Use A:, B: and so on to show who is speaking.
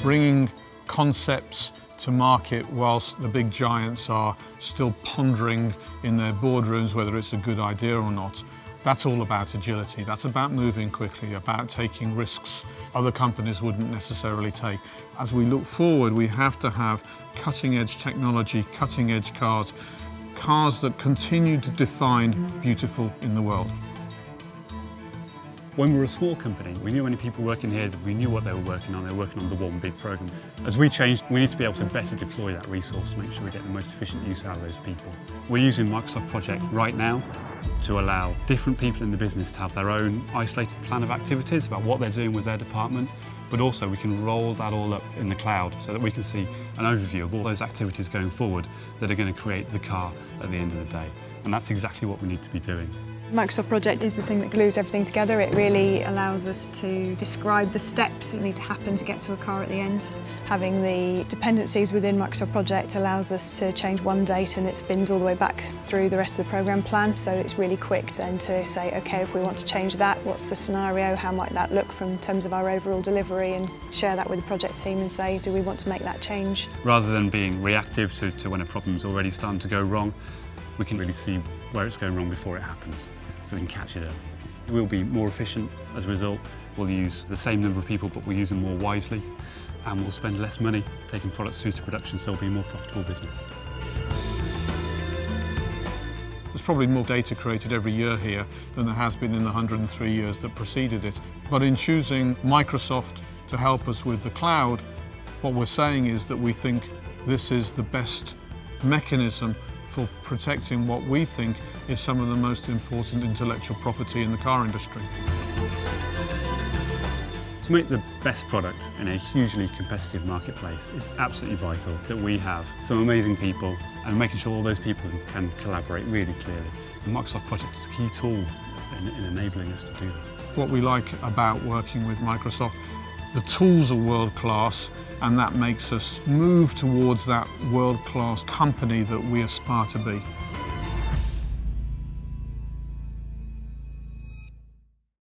A: bringing concepts to market whilst the big giants are still pondering in their boardrooms whether it's a good idea or not. That's all about agility. That's about moving quickly, about taking risks other companies wouldn't necessarily take. As we look forward, we have to have cutting-edge technology, cutting-edge cars, cars that continue to define beautiful in the world.
B: When we were a small company, we knew many people working here, we knew what they were working on. They were working on the one big program. As we changed, we need to be able to better deploy that resource to make sure we get the most efficient use out of those people. We're using Microsoft Project right now to allow different people in the business to have their own isolated plan of activities about what they're doing with their department, but also we can roll that all up in the cloud so that we can see an overview of all those activities going forward that are going to create the car at the end of the day. And that's exactly what we need to be doing.
C: Microsoft Project is the thing that glues everything together. It really allows us to describe the steps that need to happen to get to a car at the end. Having the dependencies within Microsoft Project allows us to change one date and it spins all the way back through the rest of the program plan, so it's really quick then to say, okay, if we want to change that, what's the scenario, how might that look from terms of our overall delivery, and share that with the project team and say, do we want to make that change?
B: Rather than being reactive to when a problem's already starting to go wrong, we can really see where it's going wrong before it happens, so we can catch it early. We'll be more efficient as a result. We'll use the same number of people, but we'll use them more wisely, and we'll spend less money taking products through to production, so it'll be a more profitable business.
A: There's probably more data created every year here than there has been in the 103 years that preceded it. But in choosing Microsoft to help us with the cloud, what we're saying is that we think this is the best mechanism for protecting what we think is some of the most important intellectual property in the car industry.
B: To make the best product in a hugely competitive marketplace, it's absolutely vital that we have some amazing people and making sure all those people can collaborate really clearly. The Microsoft Project is a key tool in enabling us to do that.
A: What we like about working with Microsoft, the tools are world-class, and that makes us move towards that world-class company that we aspire to be.